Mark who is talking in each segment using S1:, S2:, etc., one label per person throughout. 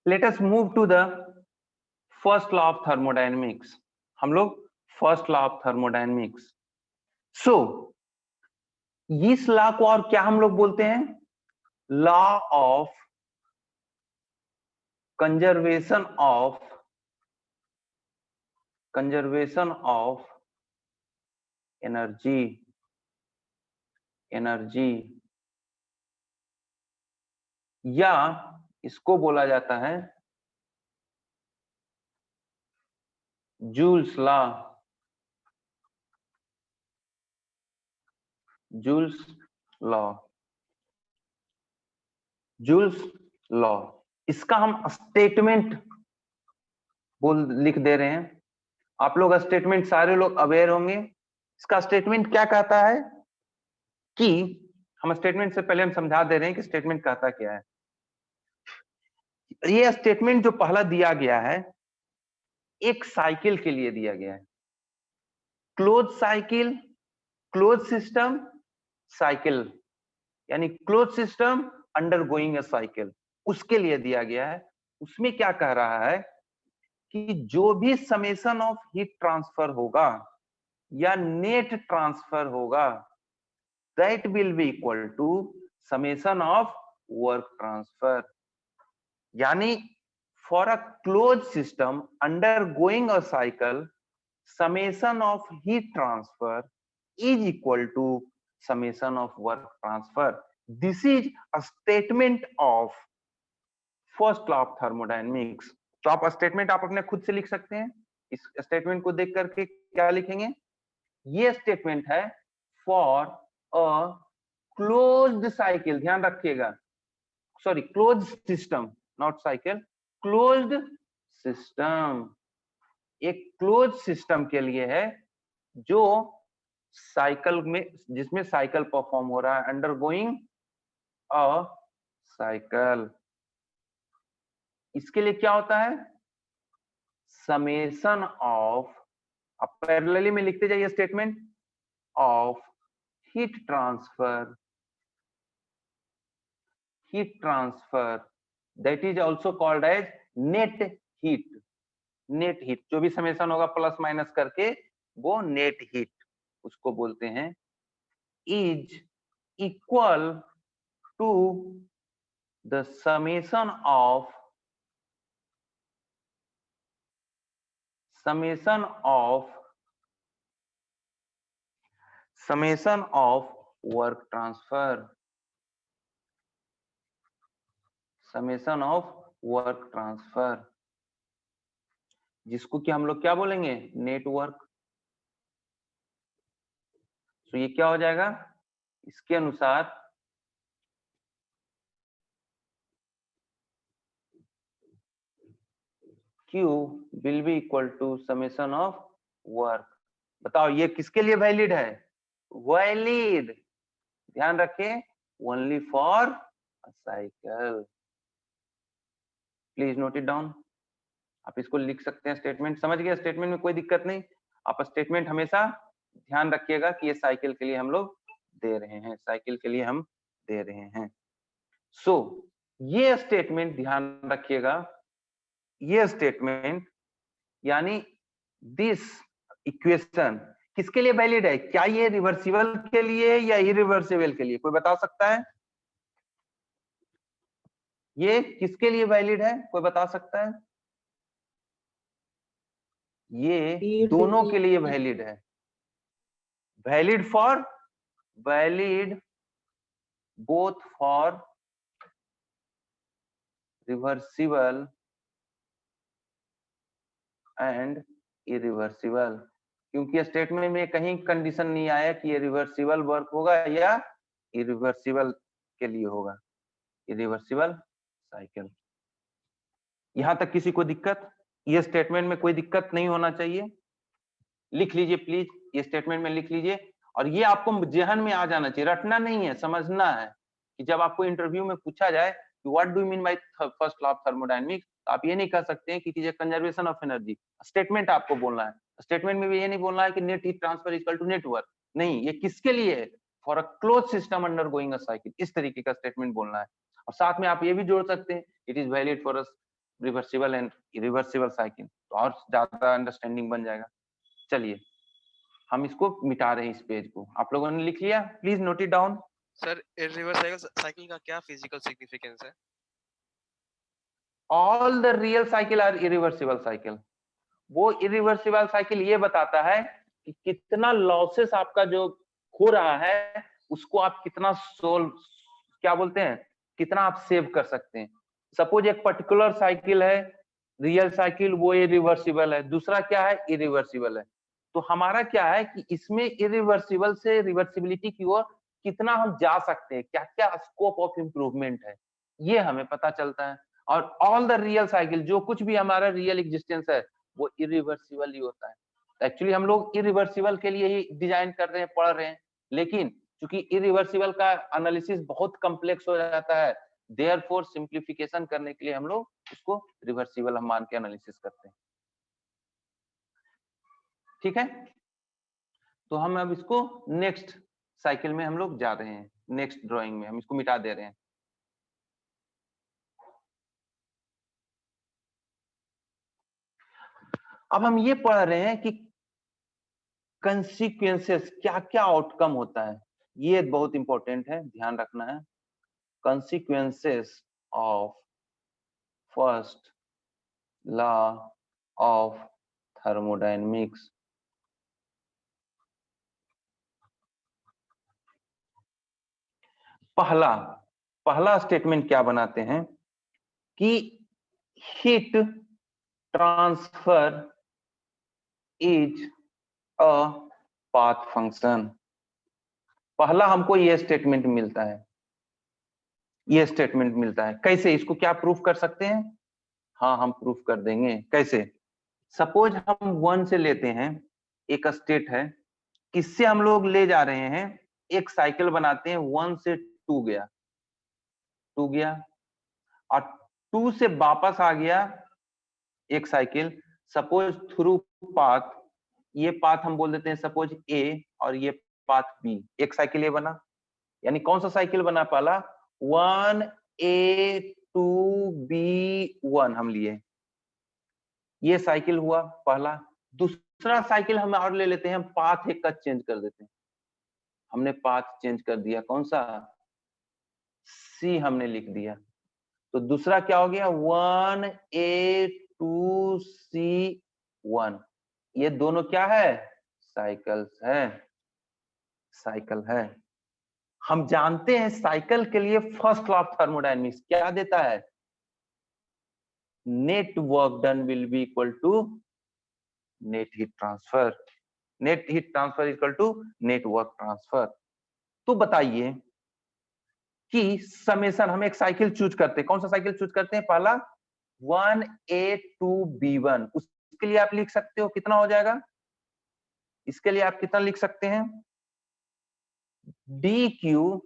S1: Late us move to the first law of thermodynamics. हम लोग first law of thermodynamics. So इस law को और क्या हम लोग बोलते हैं? Law of conservation of energy या इसको बोला जाता है जूल्स लॉ। इसका हम स्टेटमेंट लिख दे रहे हैं। आप लोग स्टेटमेंट सारे लोग अवेयर होंगे। इसका स्टेटमेंट क्या कहता है कि हम स्टेटमेंट से पहले हम समझा दे रहे हैं कि स्टेटमेंट कहता क्या है। ये स्टेटमेंट जो पहला दिया गया है एक साइकिल के लिए दिया गया है। Close cycle, close system, cycle, यानी close system undergoing a cycle, उसके लिए दिया गया है। उसमें क्या कह रहा है कि जो भी समेशन ऑफ हीट ट्रांसफर होगा या नेट ट्रांसफर होगा that will be equal to summation of work transfer. यानी for a close system undergoing a cycle summation of heat transfer is equal to summation of work transfer. This is a statement of first law of thermodynamics. तो आप statement आप अपने खुद से लिख सकते हैं। इस स्टेटमेंट को देख करके क्या लिखेंगे? ये स्टेटमेंट है फॉर अ क्लोज्ड साइकिल, ध्यान रखिएगा, sorry closed system, not cycle, closed system. एक क्लोज सिस्टम के लिए है जो साइकिल में, जिसमें साइकिल परफॉर्म हो रहा है, अंडरगोइंग अ साइकिल। इसके लिए क्या होता है? समेशन ऑफ, आप पैरेलली में लिखते जाइए statement of heat transfer that is also called as net heat. जो भी समेशन होगा प्लस माइनस करके वो नेट हीट उसको बोलते हैं, is equal to the summation of work transfer, जिसको कि हम लोग क्या बोलेंगे? नेटवर्क। तो ये क्या हो जाएगा? इसके अनुसार Q will be equal to summation of work। बताओ ये किसके लिए वैलिड है? वैलिड, ध्यान रखें, only for a cycle. Please note it down. आप इसको लिख सकते हैं स्टेटमेंट। समझ गए? स्टेटमेंट में कोई दिक्कत नहीं। आप स्टेटमेंट हमेशा ध्यान रखिएगा कि ये साइकिल के लिए हम लोग दे रहे हैं, साइकिल के लिए हम दे रहे हैं। सो ये स्टेटमेंट ध्यान रखिएगा, ये स्टेटमेंट यानी दिस इक्वेशन किसके लिए वैलिड है? क्या ये रिवर्सिबल के लिए या इरिवर्सिबल के लिए? कोई बता सकता है? ये किसके लिए वैलिड है? कोई बता सकता है? ये दोनों के लिए वैलिड है। Valid both for reversible and irreversible, क्योंकि स्टेटमेंट में कहीं कंडीशन नहीं आया कि ये रिवर्सिबल वर्क होगा या इरिवर्सिबल के लिए होगा, इरिवर्सिबल साइकिल। यहां तक किसी को दिक्कत? ये स्टेटमेंट में कोई दिक्कत नहीं होना चाहिए। लिख लीजिए प्लीज, ये स्टेटमेंट में लिख लीजिए, और ये आपको जहन में आ जाना चाहिए, रटना नहीं है, समझना है कि जब आपको इंटरव्यू में पूछा जाए कि what do you mean by first law of thermodynamics, आप ये नहीं कह सकते हैं कि it is conservation of energy. Statement आपको बोलना है। स्टेटमेंट में भी ये नहीं बोलना है कि net heat transfer equal to net work, नहीं, ये किसके लिए है? For a close system undergoing a cycle, इस तरीके का स्टेटमेंट बोलना है। और साथ में आप ये भी जोड़ सकते हैं, it is valid for reversible and irreversible cycle, तो और ज्यादा अंडरस्टैंडिंग बन जाएगा। चलिए हम इसको मिटा रहे हैं, इस पेज को आप लोगों ने लिख लिया, please note it down.
S2: Sir irreversible cycle का क्या फिजिकल सिग्निफिकेंस है?
S1: All the real cycle are irreversible cycle. वो इरिवर्सिबल साइकिल ये बताता है कि कितना लॉसेस आपका जो हो रहा है उसको आप कितना सोल्व, क्या बोलते हैं, कितना आप सेव कर सकते हैं। सपोज एक पर्टिकुलर साइकिल है रियल साइकिल, वो इरिवर्सिबल है, दूसरा क्या है इरिवर्सिबल है। तो हमारा क्या है कि इसमें इरिवर्सिबल से रिवर्सिबिलिटी की ओर कितना हम जा सकते हैं, क्या क्या स्कोप ऑफ इंप्रूवमेंट है, ये हमें पता चलता है। और ऑल द रियल साइकिल, जो कुछ भी हमारा रियल एग्जिस्टेंस है वो इरिवर्सिबल ही होता है। एक्चुअली हम लोग इरिवर्सिबल के लिए ही डिजाइन कर रहे हैं, पढ़ रहे हैं, लेकिन क्योंकि इरिवर्सिबल का एनालिसिस बहुत कॉम्प्लेक्स हो जाता है, देयरफॉर सिंप्लीफिकेशन करने के लिए हम लोग उसको रिवर्सिबल हम मान के एनालिसिस करते हैं। ठीक है, तो हम अब इसको नेक्स्ट साइकिल में हम लोग जा रहे हैं, नेक्स्ट ड्राइंग में हम इसको मिटा दे रहे हैं। अब हम ये पढ़ रहे हैं कि कंसिक्वेंसेस, क्या क्या आउटकम होता है, ये बहुत इंपॉर्टेंट है, ध्यान रखना है। consequences of first law of thermodynamics। पहला पहला स्टेटमेंट क्या बनाते हैं कि heat transfer is a path function. पहला हमको ये स्टेटमेंट मिलता है, ये स्टेटमेंट मिलता है। कैसे, इसको क्या प्रूफ कर सकते हैं? हाँ हम प्रूफ कर देंगे। कैसे? सपोज हम 1 से लेते हैं, एक स्टेट है, किससे हम लोग ले जा रहे हैं, एक साइकिल बनाते हैं, 1 से 2 गया, 2 गया, और 2 से वापस आ गया एक साइकिल, सपोज थ्रू पाथ, ये पाथ हम बोल देते हैं सपोज ए, और ये पाथ बी, एक साइकिल ये बना। यानी कौन सा साइकिल बना? पहला 1A 2B 1 हम लिए, ये साइकिल हुआ पहला। दूसरा साइकिल हम और ले लेते हैं, हम पाथ एक का चेंज कर देते हैं, हमने पाथ चेंज कर दिया, कौन सा? सी हमने लिख दिया। तो दूसरा क्या हो गया? 1A 2C 1, ये दोनों क्या है? साइकिल्स है, साइकिल है। हम जानते हैं साइकिल के लिए फर्स्ट लॉ ऑफ थर्मोडायनेमिक्स क्या देता है? Net work done will be equal to net heat transfer, net heat transfer equal to net work transfer. तो बताइए कि समेशन, हम एक साइकिल चूज करते हैं, कौन सा साइकिल चूज करते हैं? पहला 1A 2B 1, उसके लिए आप लिख सकते हो कितना हो जाएगा, इसके लिए आप कितना लिख सकते हैं? DQ,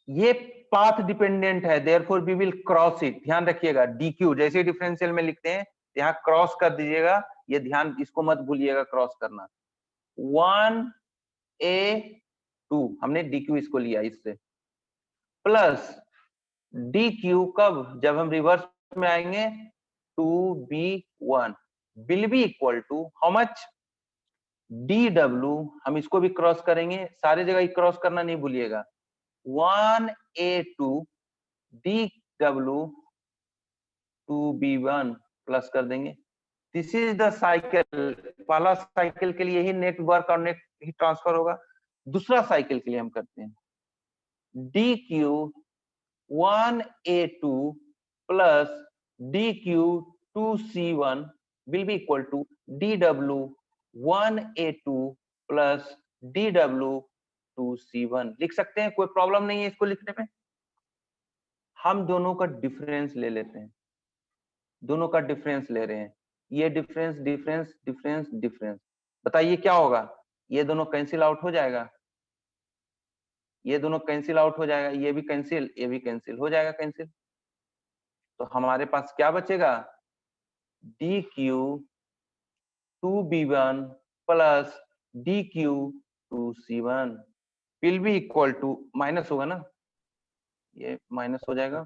S1: ये पाथ डिपेंडेंट है, therefore we will cross it. ध्यान रखिएगा, DQ जैसे डिफरेंशियल में लिखते हैं, यहाँ क्रॉस कर दीजिएगा, ये ध्यान, इसको मत भूलिएगा क्रॉस करना। 1A 2 हमने DQ इसको लिया इससे, प्लस DQ कब? जब हम रिवर्स में आएंगे 2B 1 will be equal to how much? DW, हम इसको भी क्रॉस करेंगे, सारे जगह क्रॉस करना नहीं भूलिएगा, 1A 2 DW 2B 1 प्लस कर देंगे। दिस इज द साइकिल, पहला साइकिल के लिए ही नेटवर्क और नेट ही ट्रांसफर होगा। दूसरा साइकिल के लिए हम करते हैं DQ 1A 2 plus DQ 2C 1 will be equal to DW 1A 2 plus DW 2C 1। लिख सकते हैं, कोई प्रॉब्लम नहीं है इसको लिखने में। हम दोनों का डिफरेंस ले लेते हैं, दोनों का डिफरेंस ले रहे हैं, ये डिफरेंस डिफरेंस डिफरेंस डिफरेंस, बताइए क्या होगा? ये दोनों कैंसिल आउट हो जाएगा, ये दोनों कैंसिल आउट हो जाएगा, ये भी कैंसिल, ये भी कैंसिल हो जाएगा, कैंसिल। तो हमारे पास क्या बचेगा? DQ 2B 1 plus DQ 2C 1 will be equal to, minus होगा ना, ये माइनस हो जाएगा,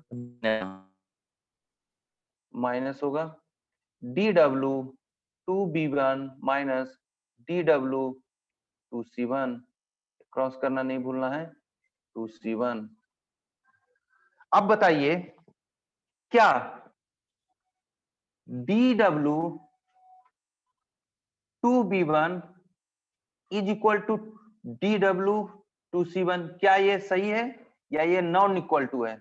S1: माइनस होगा dw2b1 माइनस dw2c1, क्रॉस करना नहीं भूलना है, 2c1। अब बताइए क्या dw2b1 is equal to dw2c1, क्या ये सही है या ये नॉन इक्वल टू है?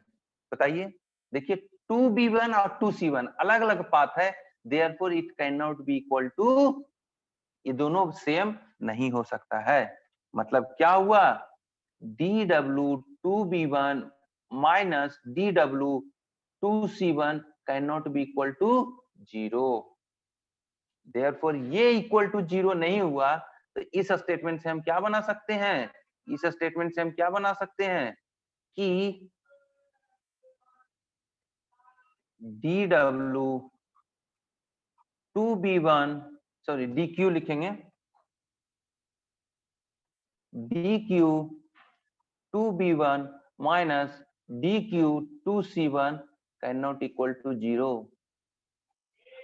S1: बताइए। देखिए 2b1 और 2c1 अलग अलग पाथ है, therefore it can not be equal to, ये दोनों सेम नहीं हो सकता है। मतलब क्या हुआ, dw2b1 minus dw2c1 can not be equal to 0, therefore ये इक्वल टू 0 नहीं हुआ। तो इस स्टेटमेंट से हम क्या बना सकते हैं, इस स्टेटमेंट से हम क्या बना सकते हैं कि dw2b1 सॉरी dq लिखेंगे, dq2b1 minus dq2c1 can not equal to 0।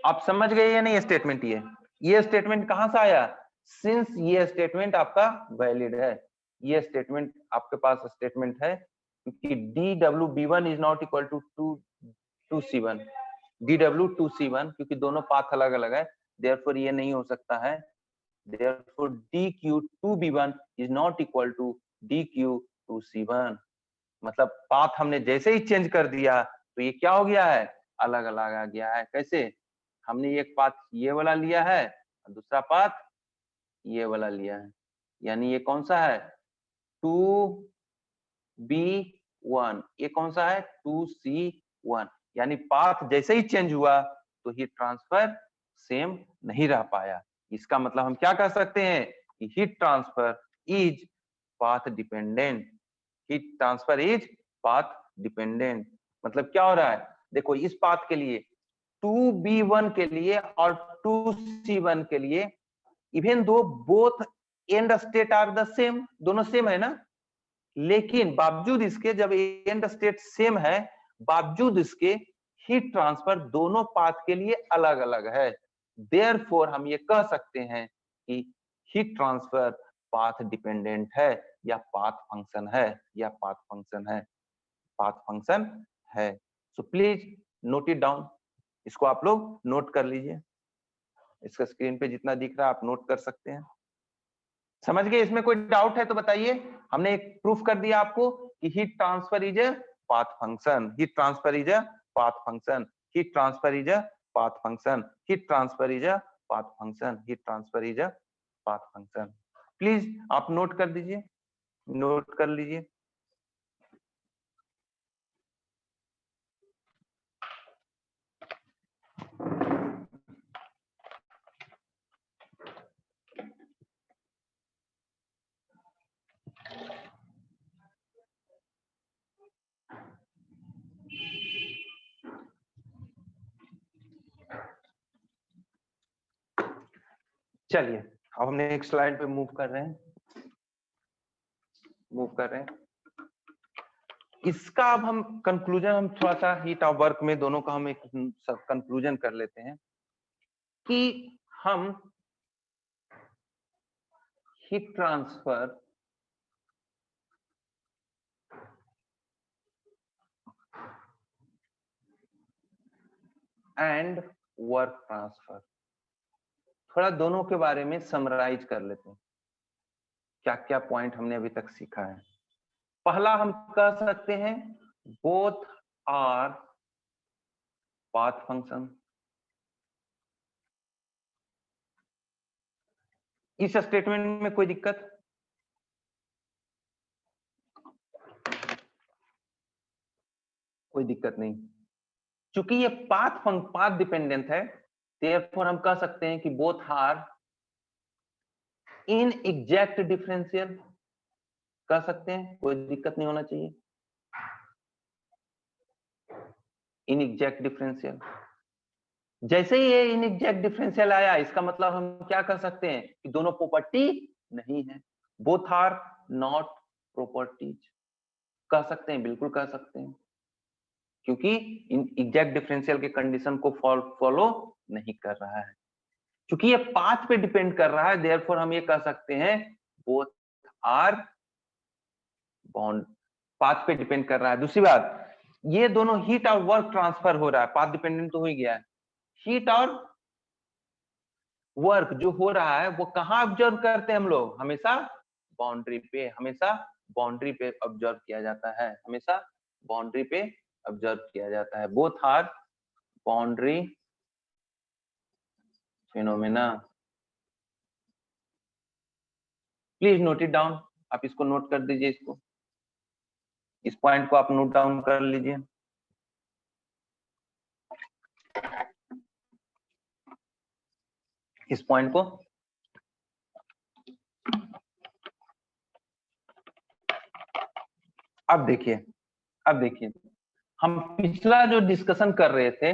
S1: आप समझ गए या नहीं स्टेटमेंट? ये स्टेटमेंट कहां से आया? सिंस ये स्टेटमेंट आपका वैलिड है, ये स्टेटमेंट आपके पास स्टेटमेंट है क्योंकि dw2b1 is not equal to 2c1, dw2c1 क्योंकि दोनों पाथ अलग अलग है, देयरफॉर ये नहीं हो सकता है, therefore dq2b1 is not equal to dq2c1। मतलब पाथ हमने जैसे ही चेंज कर दिया तो ये क्या हो गया है, अलग अलग आ गया है। कैसे? हमने एक पाथ ये वाला लिया है और दूसरा पाथ ये वाला लिया है, यानी ये कौन सा है 2b1, ये कौन सा है 2c1, यानी पाथ जैसे ही चेंज हुआ तो हीट ट्रांसफर सेम नहीं रह पाया। इसका मतलब हम क्या कह सकते हैं कि heat transfer is path dependent, heat transfer is path dependent. मतलब क्या हो रहा है, देखो इस पाथ के लिए 2b1 के लिए और 2c1 के लिए, even though both end state are the same, दोनों सेम है ना, लेकिन बावजूद इसके जब एंड स्टेट सेम है, बावजूद इसके हीट ट्रांसफर दोनों पाथ के लिए अलग अलग है। देयरफॉर हम ये कह सकते हैं कि हीट ट्रांसफर पाथ डिपेंडेंट है या पाथ फंक्शन है, या पाथ फंक्शन है, पाथ फंक्शन है। So please note it down, इसको आप लोग नोट कर लीजिए, इसका स्क्रीन पे जितना दिख रहा है आप नोट कर सकते हैं। समझ गए? इसमें कोई डाउट है तो बताइए। हमने एक प्रूफ कर दिया आपको कि heat transfer is a path function, heat transfer is a path function, heat transfer is a path function, heat transfer is a path function, heat transfer is a path function. Please आप note कर दीजिए, note कर लीजिए। चलिए अब हम next slide पे move कर रहे हैं, इसका अब हम कंक्लूजन, हम थोड़ा सा हीट ऑफ वर्क में दोनों का हम एक कंक्लूजन कर लेते हैं कि हम heat transfer and work transfer, थोड़ा दोनों के बारे में समराइज कर लेते हैं, क्या क्या पॉइंट हमने अभी तक सीखा है। पहला हम कह सकते हैं बोथ आर पाथ फंक्शन। इस स्टेटमेंट में कोई दिक्कत? कोई दिक्कत नहीं, क्योंकि ये पाथ डिपेंडेंट है, देयरफॉर हम कह सकते हैं कि both are inexact differential, कह सकते हैं, कोई दिक्कत नहीं होना चाहिए। इन एग्जैक्ट डिफरेंशियल, जैसे ही ये इन एग्जैक्ट डिफरेंशियल आया, इसका मतलब हम क्या कह सकते हैं कि दोनों प्रॉपर्टी नहीं है, बोथ आर नॉट प्रॉपर्टीज, कह सकते हैं, बिल्कुल कह सकते हैं। क्योंकि एग्जैक्ट डिफरेंशियल के कंडीशन को फॉलो नहीं कर रहा है। क्योंकि ये पाथ पे डिपेंड कर रहा है, देयरफॉर हम ये कह सकते हैं बोथ आर बॉन्ड, पाथ पे डिपेंड कर रहा है। दूसरी बात, ये दोनों हीट और वर्क ट्रांसफर हो रहा है, पाथ डिपेंडेंट तो हो ही गया है। हीट और वर्क जो हो रहा है वो कहाँ ऑब्जर्व करते हैं हम लोग? हमेशा बाउंड्री पे, हमेशा बाउंड्री पे ऑब्जर्व किया जाता है, हमेशा बाउंड्री पे ऑब्जर्व किया जाता है। Both are boundary phenomena. Please note it down, आप इसको नोट कर दीजिए, इसको, इस पॉइंट को आप नोट डाउन कर लीजिए। इस पॉइंट को अब देखिए, अब देखिए, हम पिछला जो डिस्कशन कर रहे थे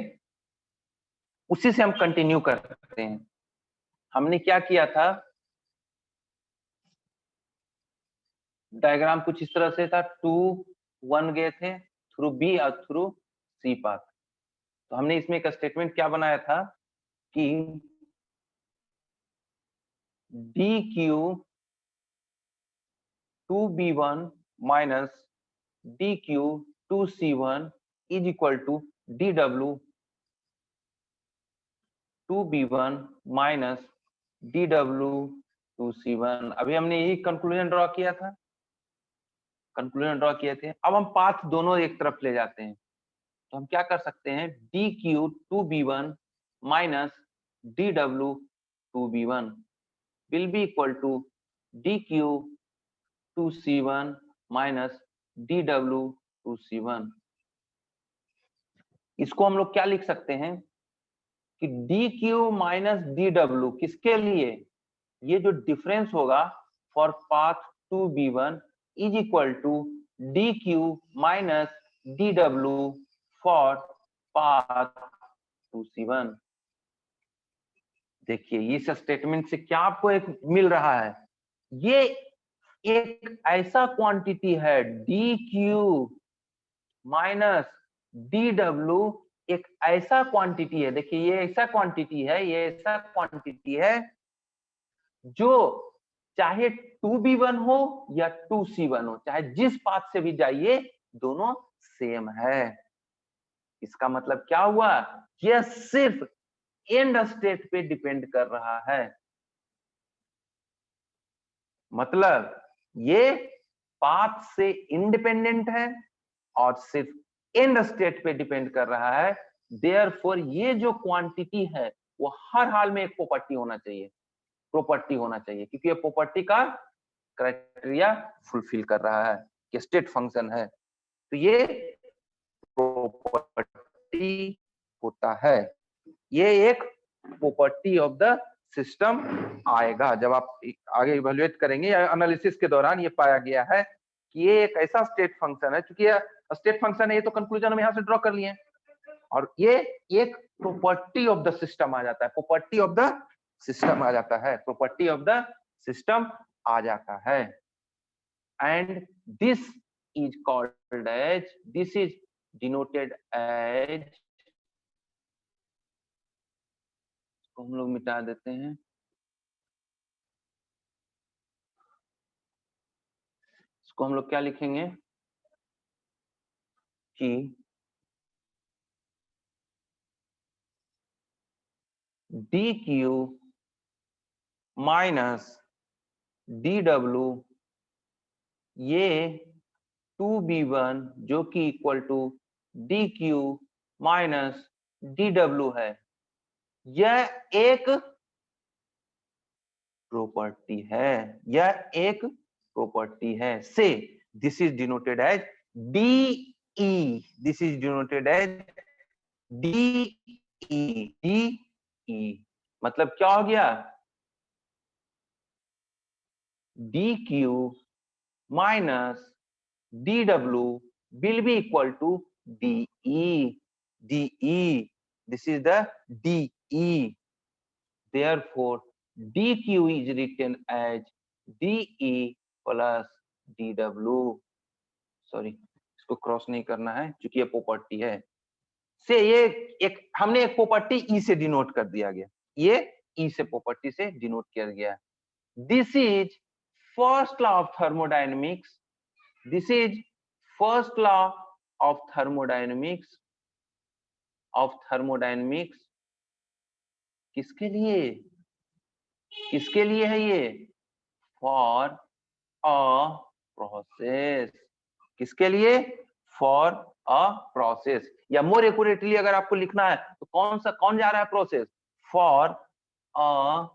S1: उसी से हम कंटिन्यू करते हैं। हमने क्या किया था? डायग्राम कुछ इस तरह से था, 2 1 गए थे थ्रू बी और थ्रू सी पाथ। तो हमने इसमें एक स्टेटमेंट क्या बनाया था कि D Q 2b1 minus D Q 2c1 is equal to dw 2b1 minus dw 2c1। अभी हमने यही कंक्लूजन ड्रॉ किया था, कंक्लूजन ड्रॉ किए थे। अब हम पाथ दोनों एक तरफ ले जाते हैं, तो हम क्या कर सकते हैं? D Q 2b1 minus dw 2b1 will be equal to D Q 2c1 minus dw 2c1। इसको हम लोग क्या लिख सकते हैं कि D Q minus D W किसके लिए? ये जो डिफरेंस होगा for path 2b1 is equal to D Q minus D W for path 2c1। देखिए इस स्टेटमेंट से क्या आपको एक मिल रहा है? ये एक ऐसा क्वांटिटी है D Q minus D W, एक ऐसा क्वांटिटी है, देखिए ये ऐसा क्वांटिटी है, ये ऐसा क्वांटिटी है जो चाहे 2b1 हो या 2c1 हो, चाहे जिस पाथ से भी जाइए दोनों सेम है। इसका मतलब क्या हुआ? यह सिर्फ एंड स्टेट पे डिपेंड कर रहा है। मतलब ये पाथ से इंडिपेंडेंट है और सिर्फ एंड स्टेट पे डिपेंड कर रहा है। देयरफॉर ये जो क्वांटिटी है वो हर हाल में एक प्रॉपर्टी होना चाहिए, प्रॉपर्टी होना चाहिए, क्योंकि ये प्रॉपर्टी का क्राइटेरिया फुलफिल कर रहा है कि स्टेट फंक्शन है, तो ये प्रॉपर्टी होता है। ये एक प्रॉपर्टी ऑफ द सिस्टम आएगा जब आप आगे इवैल्यूएट करेंगे या एनालिसिस के दौरान ये पाया गया है कि ये एक ऐसा स्टेट फंक्शन है, क्योंकि ये स्टेट फंक्शन है, ये तो कंक्लूजन हम यहाँ से ड्रॉ कर लिए, और ये एक प्रॉपर्टी ऑफ द सिस्टम आ जाता है, प्रॉपर्टी ऑफ द सिस्टम आ जाता है, प्रॉपर्टी ऑफ द सिस्टम आ जाता है। And this is called as, this is denoted as, इसको हम लोग मिटा देते हैं, इसको हम लोग क्या लिखेंगे कि D Q minus D W, ये 2b1 जो कि equal to D Q minus D W है, यह एक प्रॉपर्टी है, यह एक प्रॉपर्टी है। Say this is denoted as D E, this is denoted as D E, D E मतलब क्या हो गया? D Q minus D W will be equal to DE, DE. This is the DE. Therefore, DQ is written as DE plus DW. Sorry, इसको cross cross नहीं करना है क्योंकि ये प्रॉपर्टी है से ये एक हमने एक प्रॉपर्टी ई से डिनोट कर दिया गया, ये ई से प्रॉपर्टी से डिनोट किया गया। This is first law of thermodynamics, this is first law of thermodynamics किसके लिए, किसके लिए है ये, फॉर अ प्रोसेस, किसके लिए, फॉर अ प्रोसेस, या मोर एक्यूरेटली अगर आपको लिखना है तो कौन जा रहा है process, for a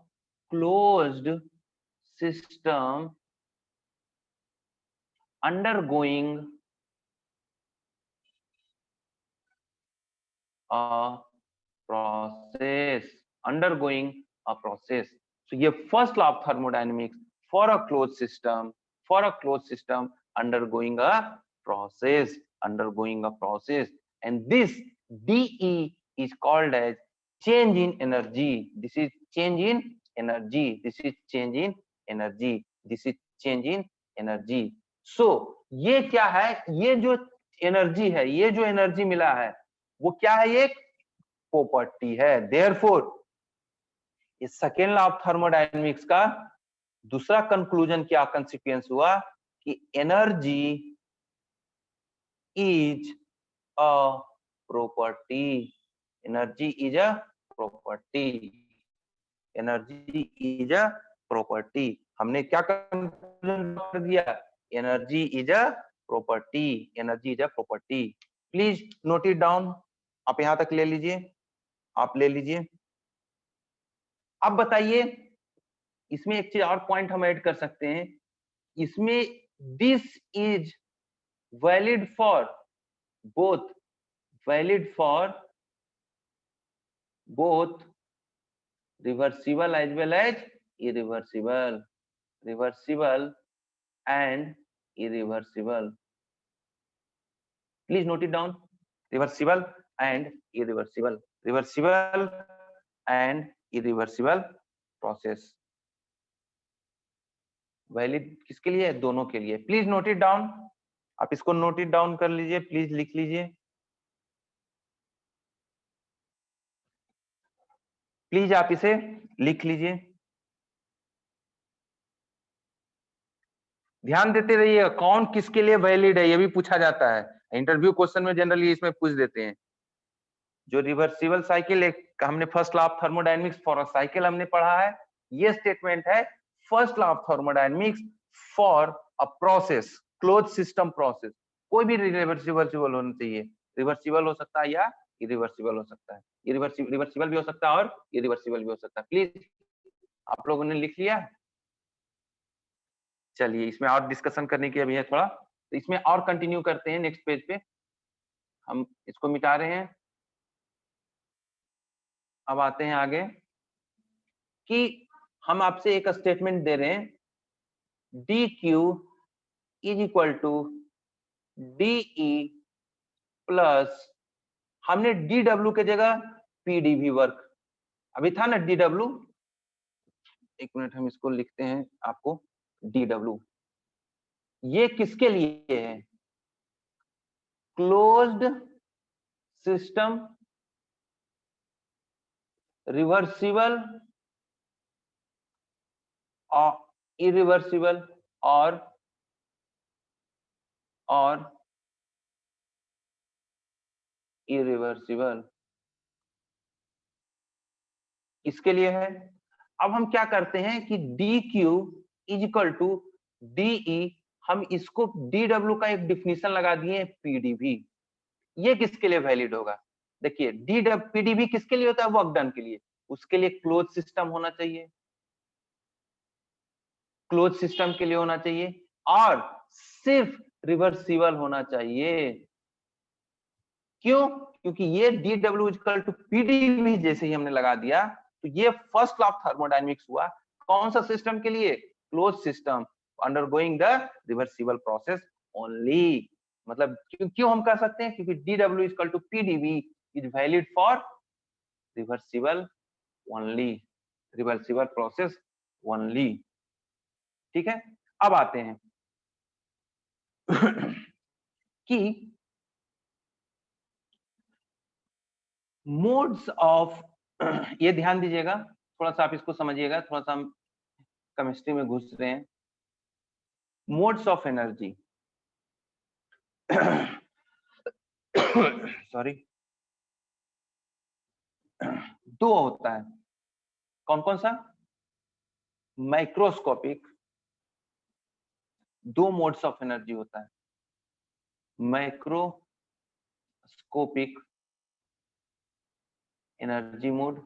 S1: closed system undergoing a process, undergoing a process. So ये first law of thermodynamics for a closed system, undergoing a process, and this DE is called as change in energy. This is change in energy. So ये क्या है, ये जो energy है, ये जो energy मिला है वो क्या है, ये प्रॉपर्टी है। देयरफॉर इस सेकेंड लॉ ऑफ थर्मोडायनेमिक्स का दूसरा कंक्लूजन क्या कंसिक्वेंस हुआ कि energy is a property, energy is a property, हमने क्या कंक्लूजन कर दिया, energy is a property. Please note it down, आप यहां तक ले लीजिए, आप ले लीजिए। अब बताइए इसमें एक चीज और पॉइंट हम ऐड कर सकते हैं, इसमें this is valid for both reversible as well as reversible and irreversible. Please note it down. Reversible and irreversible. Reversible and irreversible process. Valid किसके लिए है, दोनों के लिए। प्लीज नोट इट डाउन, आप इसको नोट इट डाउन कर लीजिए, प्लीज लिख लीजिए, प्लीज आप इसे लिख लीजिए, ध्यान देते रहिए कौन किसके लिए वैलिड है, ये भी पूछा जाता है इंटरव्यू क्वेश्चन में, जनरली इसमें पूछ देते हैं। जो रिवर्सिबल साइकिल, एक हमने first law of thermodynamics for a cycle हमने पढ़ा है, ये स्टेटमेंट है first law of thermodynamics for a process, close system process. कोई भी रिवर्सिबल होना चाहिए, रिवर्सिबल हो सकता है या इरिवर्सिबल हो सकता है, रिवर्सिबल भी हो सकता है और इरिवर्सिबल भी हो सकता है। प्लीज आप लोगों ने लिख लिया, चलिए इसमें और डिस्कशन करने की अभी है थोड़ा, तो इसमें और कंटिन्यू करते हैं। नेक्स्ट पेज पे हम इसको मिटा रहे हैं, अब आते हैं आगे कि हम आपसे एक स्टेटमेंट दे रहे हैं, D Q is equal to D E plus, हमने डी डब्ल्यू के जगह पीडीवी वर्क, अभी था ना डी डब्ल्यू, एक मिनट हम इसको लिखते हैं आपको, डी डब्ल्यू ये किसके लिए है, क्लोज्ड सिस्टम रिवर्सिबल और इरिवर्सिबल और इरिवर्सिबल, इसके लिए है। अब हम क्या करते हैं कि D Q is equal to D E, हम इसको डी डब्ल्यू का एक डिफिनीशन लगा दिए पीडीवी, ये किसके लिए वैलिड होगा, देखिए डी पीडीवी किसके लिए होता है, वर्क डन के लिए, उसके लिए क्लोज सिस्टम होना चाहिए, क्लोज सिस्टम के लिए होना चाहिए और सिर्फ रिवर्सिबल होना चाहिए। क्यों, क्योंकि ये D W equal to PDV जैसे ही हमने लगा दिया तो ये फर्स्ट लॉ ऑफ थर्मोडायनेमिक्स हुआ, कौन सा सिस्टम के लिए, close system undergoing the reversible process only. मतलब क्यों हम कह सकते हैं, क्योंकि D W equal to PDV is valid for reversible only, reversible process only. ठीक है, अब आते हैं कि मोड्स ऑफ ये ध्यान दीजिएगा, थोड़ा सा आप इसको समझिएगा, थोड़ा सा हम केमिस्ट्री में घुस रहे हैं। मोड्स ऑफ एनर्जी सॉरी, दो होता है। कौन कौन सा? माइक्रोस्कोपिक, दो मोड्स ऑफ एनर्जी होता है, माइक्रोस्कोपिक एनर्जी मोड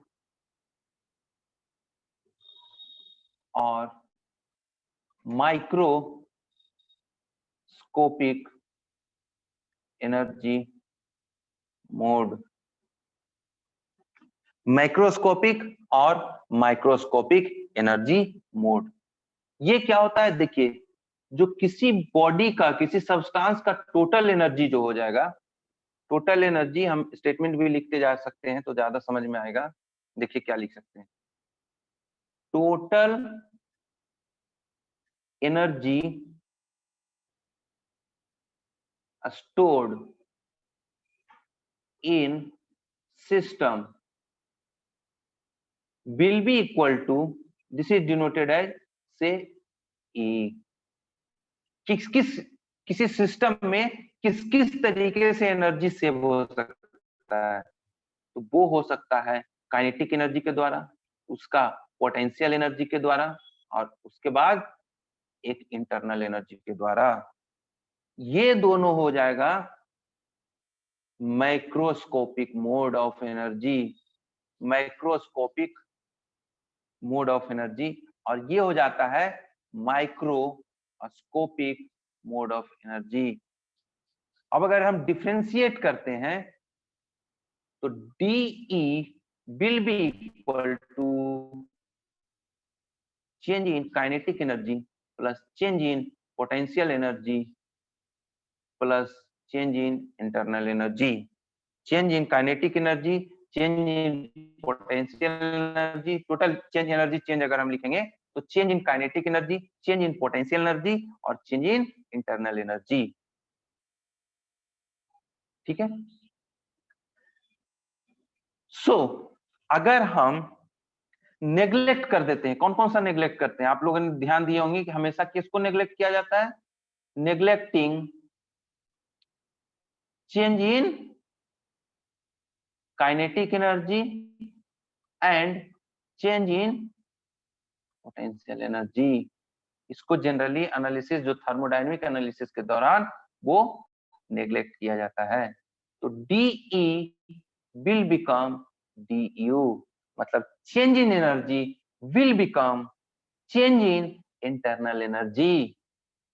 S1: और माइक्रोस्कोपिक एनर्जी मोड। माइक्रोस्कोपिक और माइक्रोस्कोपिक एनर्जी मोड, ये क्या होता है? देखिए, जो किसी बॉडी का, किसी सब्सटेंस का टोटल एनर्जी जो हो जाएगा, टोटल एनर्जी हम स्टेटमेंट भी लिखते जा सकते हैं तो ज्यादा समझ में आएगा। देखिए क्या लिख सकते हैं, total energy stored in system will be equal to, this is denoted as say E। किसी सिस्टम में किस किस तरीके से एनर्जी सेव हो सकता है? तो वो हो सकता है काइनेटिक एनर्जी के द्वारा, उसका पोटेंशियल एनर्जी के द्वारा, और उसके बाद एक इंटरनल एनर्जी के द्वारा। ये दोनों हो जाएगा microscopic mode of energy, microscopic mode of energy, और ये हो जाता है माइक्रोस्कोपिक मोड ऑफ एनर्जी। अब अगर हम डिफरेंशिएट करते हैं तो DE will be equal to change in kinetic energy plus change in potential energy plus change in internal energy। change in kinetic energy, change in potential energy, total change energy change अगर हम लिखेंगे तो change in kinetic energy, change in potential energy और change in internal energy। ठीक है? सो अगर हम neglect कर देते हैं, कौन कौन सा नेग्लेक्ट करते हैं? आप लोगों ने ध्यान दिए होंगे कि हमेशा किसको नेग्लेक्ट किया जाता है? Neglecting change in kinetic energy and change in potential energy. इसको जनरली एनालिसिस, जो थर्मोडायनेमिक एनालिसिस के दौरान वो नेग्लेक्ट किया जाता है। तो DE will become DU, मतलब change in energy will become change in internal energy,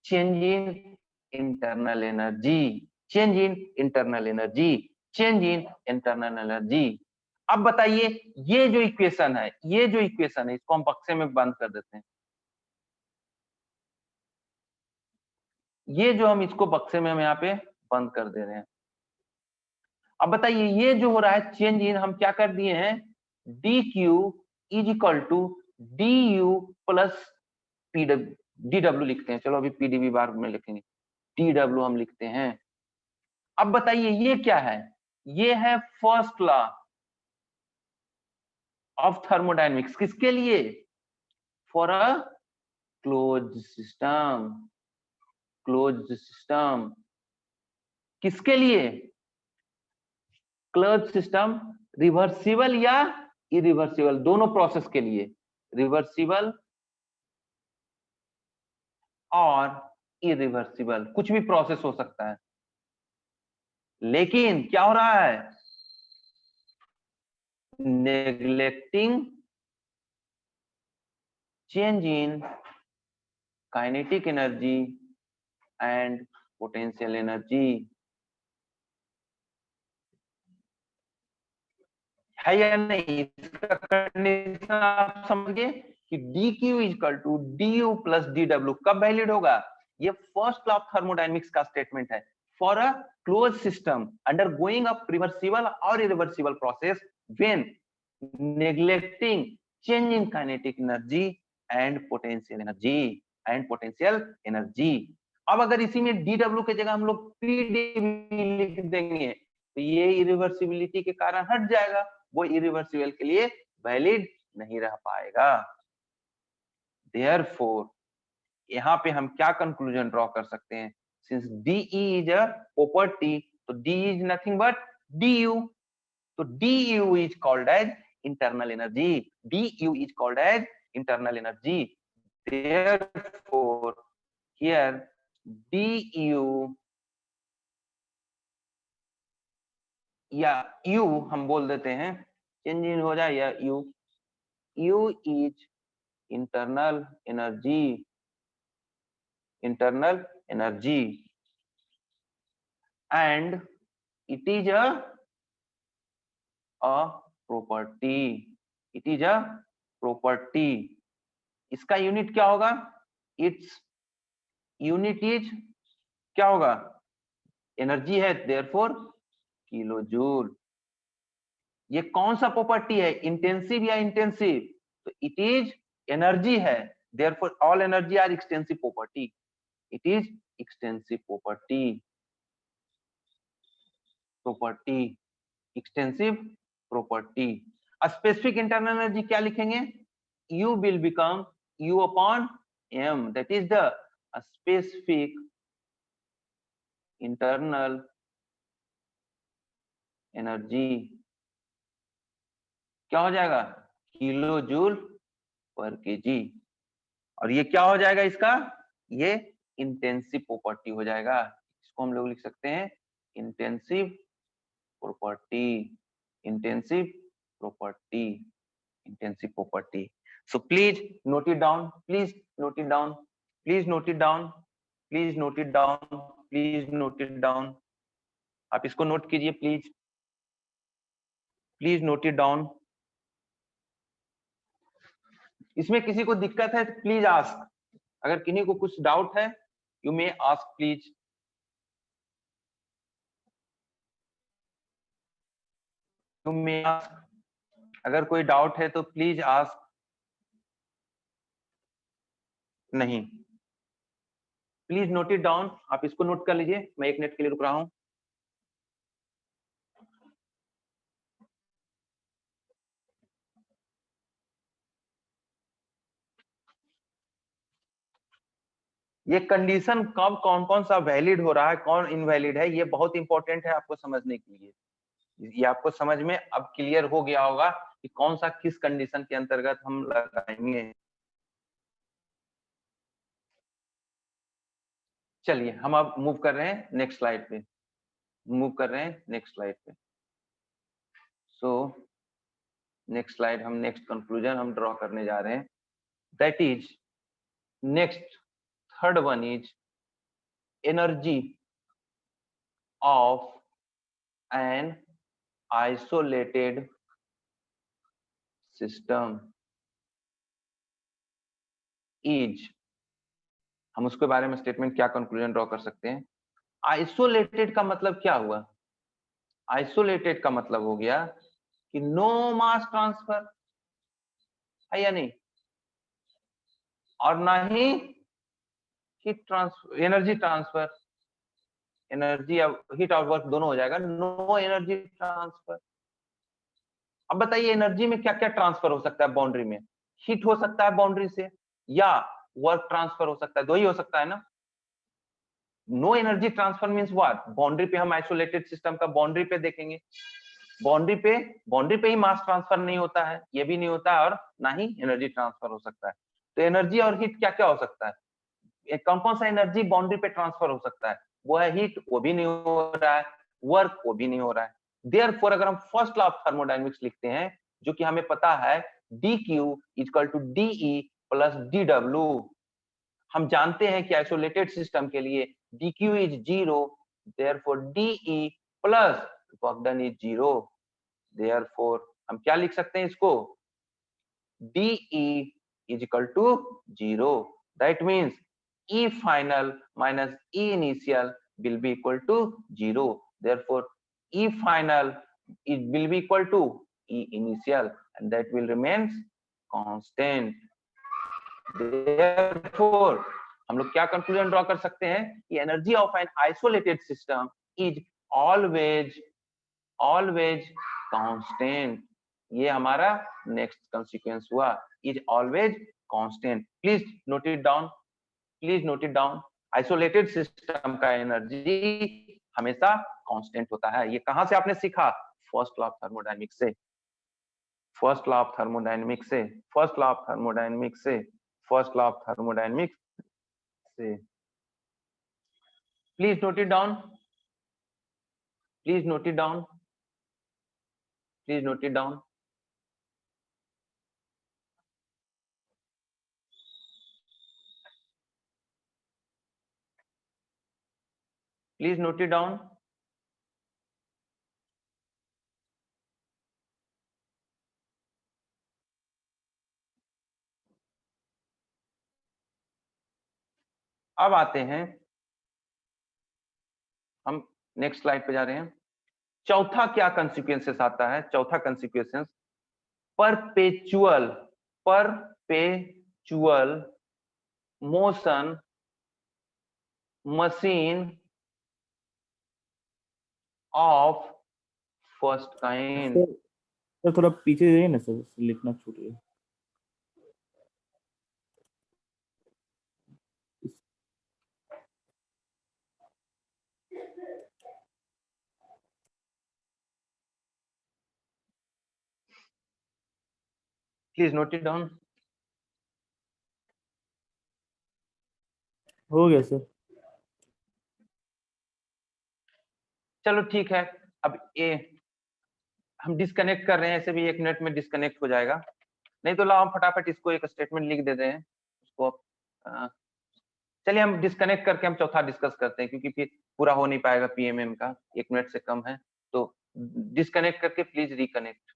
S1: change in internal energy, change in internal energy, change in internal energy। अब बताइए, ये जो इक्वेशन है, ये जो इक्वेशन है, इसको हम बक्से में बंद कर देते हैं। ये जो हम इसको बक्से में हम यहाँ पे बंद कर दे रहे हैं। अब बताइए, ये जो हो रहा है चेंज इन, हम क्या कर दिए हैं? DQ is equal to DU plus DW लिखते हैं। चलो अभी PDB बार में लिखेंगे, DW हम लिखते हैं। अब बताइए ये क्या है? ये है फर्स्ट लॉ ऑफ थर्मोडायनेमिक्स। किसके लिए? For a closed system, closed system. किसके लिए? क्लोज्ड सिस्टम, रिवर्सिबल या इरिवर्सिबल, दोनों प्रोसेस के लिए, रिवर्सिबल और इरिवर्सिबल, कुछ भी प्रोसेस हो सकता है। लेकिन क्या हो रहा है? Neglecting change in kinetic energy and potential energy. है या नहीं? इसका कंडीशन आप समझिए कि DQ equal to DU plus DW कब वैलिड होगा? ये फर्स्ट लॉ ऑफ थर्मोडायनेमिक्स का स्टेटमेंट है। For a closed system undergoing a reversible और irreversible process when neglecting change in kinetic energy and potential energy. अब अगर इसी में DW की जगह हम लोग PDB लिख देंगे तो ये इरिवर्सिबिलिटी के कारण हट जाएगा, वो इरिवर्सिबल के लिए वैलिड नहीं रह पाएगा। देयरफॉर यहाँ पे हम क्या कंक्लूजन ड्रॉ कर सकते हैं, since D is a property, तो D is nothing but du, तो du is called as internal energy, du is called as internal energy. Therefore here du या u हम बोल देते हैं, चेंज इन हो जाए, या u is internal energy, internal energy and it is a property, it is a property। इसका unit क्या होगा, इट्स यूनिट इज क्या होगा, एनर्जी है, देयरफॉर किलो जूल। ये कौन सा प्रॉपर्टी है, इंटेंसिव या इंटेंसिव, तो इट इज एनर्जी है, therefore all energy are extensive property, it is extensive property, property extensive property. Specific internal energy क्या लिखेंगे, U will become U upon M, that is the specific internal energy, क्या हो जाएगा, kilo joule पर KG. और ये क्या हो जाएगा इसका, ये इंटेंसिव प्रॉपर्टी हो जाएगा, इसको हम लोग लिख सकते हैं intensive property, intensive property, intensive property। So please note it down, please note it down, please note it down, please note it down, please note it down। आप इसको नोट कीजिए please, please note it down. इसमें किसी को दिक्कत है तो please ask, अगर किन्हीं को कुछ डाउट है you may ask please. You may ask, अगर कोई डाउट है तो प्लीज आस्क। नहीं, प्लीज नोट इट डाउन, आप इसको नोट कर लीजिए, मैं 1 मिनट के लिए रुक रहा हूं। ये कंडीशन कब कौन कौन सा वैलिड हो रहा है, कौन इनवैलिड है, ये बहुत इंपॉर्टेंट है आपको समझने के लिए। ये आपको समझ में अब क्लियर हो गया होगा कि कौन सा किस कंडीशन के अंतर्गत हम लगाएंगे। चलिए हम अब मूव कर रहे हैं नेक्स्ट स्लाइड पे, मूव कर रहे हैं नेक्स्ट स्लाइड पे। सो नेक्स्ट स्लाइड, हम नेक्स्ट कंक्लूजन हम ड्रॉ करने जा रहे हैं, that is next third one is energy of an isolated system is, हम उसके बारे में स्टेटमेंट क्या कंक्लूजन ड्रॉ कर सकते हैं। आइसोलेटेड का मतलब क्या हुआ, आइसोलेटेड का मतलब हो गया कि नो मास ट्रांसफर है या नहीं, और ना ही heat transfer, energy transfer, energy heat और वर्क दोनों हो जाएगा, नो एनर्जी ट्रांसफर। अब बताइए एनर्जी में क्या क्या ट्रांसफर हो सकता है बाउंड्री में, हीट हो सकता है बाउंड्री से, या वर्क ट्रांसफर हो सकता है, दो ही हो सकता है ना। No energy transfer means what, boundary पे हम आइसोलेटेड सिस्टम का बाउंड्री पे देखेंगे, बाउंड्री पे ही मास ट्रांसफर नहीं होता है, ये भी नहीं होता है, और ना ही एनर्जी ट्रांसफर हो सकता है। तो एनर्जी और हीट क्या क्या हो सकता है, कौन कौन सा एनर्जी बाउंड्री पे ट्रांसफर हो सकता है, वो है हीट, वो भी नहीं हो रहा है, वर्क वो भी नहीं हो रहा है। देयरफॉर अगर हम फर्स्ट लॉ ऑफ थर्मोडायनेमिक्स लिखते हैं, जो कि हमें पता है dq equal to de plus dw, हम जानते हैं कि आइसोलेटेड सिस्टम के लिए dq is 0, therefore de plus work done is 0, therefore हम क्या लिख सकते हैं इसको, de is equal to 0, that means E final minus E initial will be equal to 0, therefore E final it will be equal to E initial and that will remain constant। therefore हम लोग क्या conclusion draw कर सकते हैं कि energy of an isolated system is always always constant, ये हमारा next consequence हुआ, is always constant. Please note it down, please note it down. Isolated system का एनर्जी हमेशा कांस्टेंट होता है। ये कहां से आपने सीखा? फर्स्ट लॉ ऑफ थर्मोडायनेमिक्स से, फर्स्ट लॉ ऑफ थर्मोडायनेमिक्स से, फर्स्ट लॉ ऑफ थर्मोडायनेमिक्स से, फर्स्ट लॉ ऑफ थर्मोडायनेमिक्स से। Please note it down, please note it down, please note it down. Please note it down. अब आते हैं हम next slide पे जा रहे हैं। चौथा क्या कंसिक्वेंसेस आता है? चौथा consequences, perpetual, perpetual motion machine of first kind.
S3: Sir थोड़ा पीछे जाइए ना सर, लिखना छूट गया।
S1: Please note it down.
S3: हो गया सर।
S1: चलो ठीक है, अब ये हम डिस्कनेक्ट कर रहे हैं, ऐसे भी 1 मिनट में डिस्कनेक्ट हो जाएगा। नहीं तो लाओ हम फटाफट इसको एक स्टेटमेंट लिख देते हैं उसको। चलिए हम डिस्कनेक्ट करके हम चौथा डिस्कस करते हैं, क्योंकि फिर पूरा हो नहीं पाएगा पीएमएम का, 1 मिनट से कम है। तो डिस्कनेक्ट करके प्लीज रिकनेक्ट।